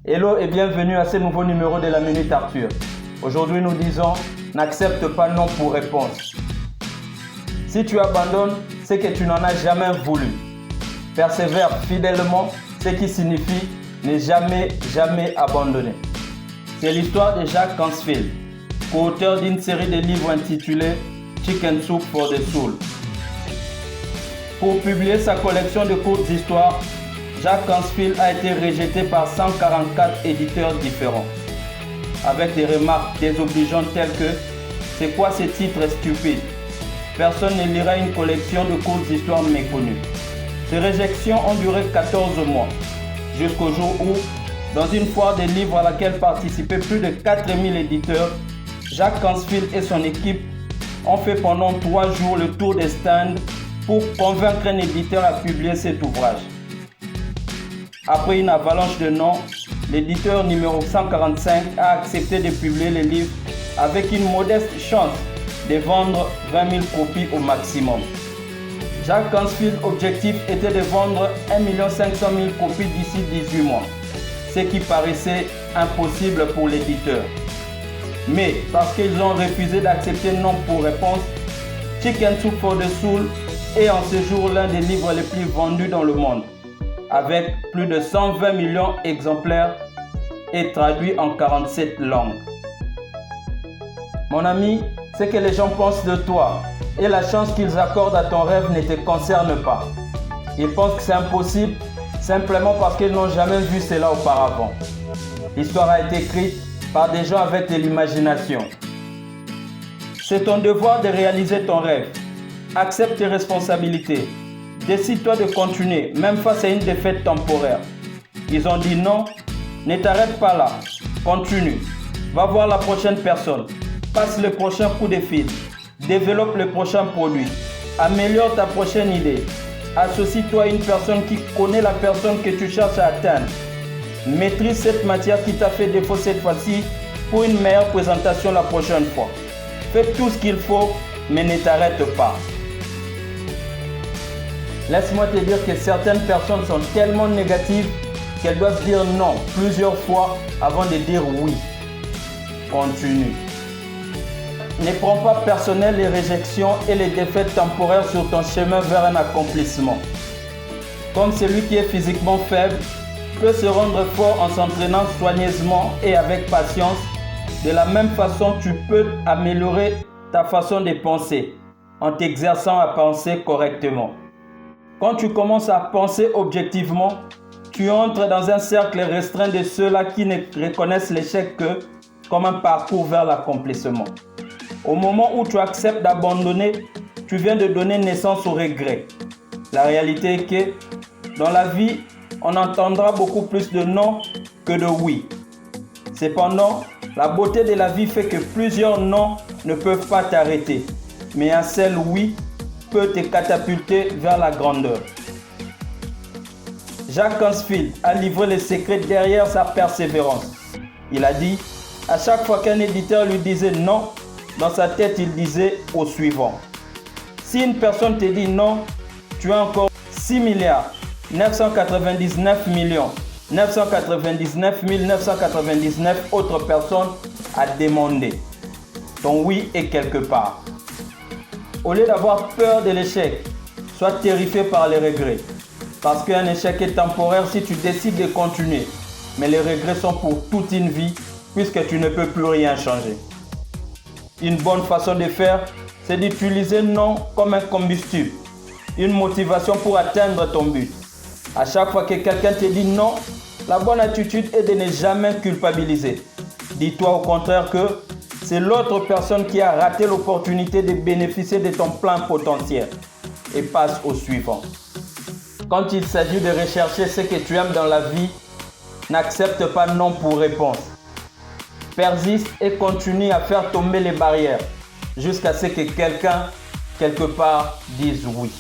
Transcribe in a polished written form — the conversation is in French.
Hello et bienvenue à ce nouveau numéro de la Minute Arthur. Aujourd'hui nous disons, n'accepte pas non pour réponse. Si tu abandonnes, c'est que tu n'en as jamais voulu. Persévère fidèlement, ce qui signifie ne jamais abandonner. C'est l'histoire de Jack Canfield, co-auteur d'une série de livres intitulés Chicken Soup for the Soul. Pour publier sa collection de courtes histoires, Jack Canfield a été rejeté par 144 éditeurs différents, avec des remarques désobligeantes telles que « C'est quoi ce titre stupide ?» Personne ne lira une collection de courtes histoires méconnues. Ces réjections ont duré 14 mois, jusqu'au jour où, dans une foire des livres à laquelle participaient plus de 4000 éditeurs, Jack Canfield et son équipe ont fait pendant 3 jours le tour des stands pour convaincre un éditeur à publier cet ouvrage. Après une avalanche de noms, l'éditeur numéro 145 a accepté de publier le livre avec une modeste chance de vendre 20 000 copies au maximum. Jack Canfield's objectif était de vendre 1 500 000 copies d'ici 18 mois, ce qui paraissait impossible pour l'éditeur. Mais parce qu'ils ont refusé d'accepter non pour réponse, Chicken Soup for the Soul est en ce jour l'un des livres les plus vendus dans le monde, avec plus de 120 millions d'exemplaires et traduit en 47 langues. Mon ami, ce que les gens pensent de toi et la chance qu'ils accordent à ton rêve ne te concerne pas. Ils pensent que c'est impossible simplement parce qu'ils n'ont jamais vu cela auparavant. L'histoire a été écrite par des gens avec de l'imagination. C'est ton devoir de réaliser ton rêve. Accepte tes responsabilités. Décide-toi de continuer, même face à une défaite temporaire. Ils ont dit non, ne t'arrête pas là. Continue. Va voir la prochaine personne. Passe le prochain coup de fil. Développe le prochain produit. Améliore ta prochaine idée. Associe-toi à une personne qui connaît la personne que tu cherches à atteindre. Maîtrise cette matière qui t'a fait défaut cette fois-ci pour une meilleure présentation la prochaine fois. Fais tout ce qu'il faut, mais ne t'arrête pas. Laisse-moi te dire que certaines personnes sont tellement négatives qu'elles doivent dire non plusieurs fois avant de dire oui. Continue. Ne prends pas personnel les réjections et les défaites temporaires sur ton chemin vers un accomplissement. Comme celui qui est physiquement faible peut se rendre fort en s'entraînant soigneusement et avec patience, de la même façon tu peux améliorer ta façon de penser en t'exerçant à penser correctement. Quand tu commences à penser objectivement, tu entres dans un cercle restreint de ceux-là qui ne reconnaissent l'échec que comme un parcours vers l'accomplissement. Au moment où tu acceptes d'abandonner, tu viens de donner naissance au regret. La réalité est que dans la vie, on entendra beaucoup plus de non que de oui. Cependant, la beauté de la vie fait que plusieurs non ne peuvent pas t'arrêter, mais un seul oui peut te catapulter vers la grandeur. Jack Canfield a livré les secrets derrière sa persévérance. Il a dit, à chaque fois qu'un éditeur lui disait non, dans sa tête il disait au suivant. Si une personne te dit non, tu as encore 6 999 999 999 autres personnes à demander. Ton oui est quelque part. Au lieu d'avoir peur de l'échec, sois terrifié par les regrets. Parce qu'un échec est temporaire si tu décides de continuer. Mais les regrets sont pour toute une vie puisque tu ne peux plus rien changer. Une bonne façon de faire, c'est d'utiliser non comme un combustible. Une motivation pour atteindre ton but. À chaque fois que quelqu'un te dit non, la bonne attitude est de ne jamais culpabiliser. Dis-toi au contraire que c'est l'autre personne qui a raté l'opportunité de bénéficier de ton plein potentiel. Et passe au suivant. Quand il s'agit de rechercher ce que tu aimes dans la vie, n'accepte pas non pour réponse. Persiste et continue à faire tomber les barrières jusqu'à ce que quelqu'un, quelque part, dise oui.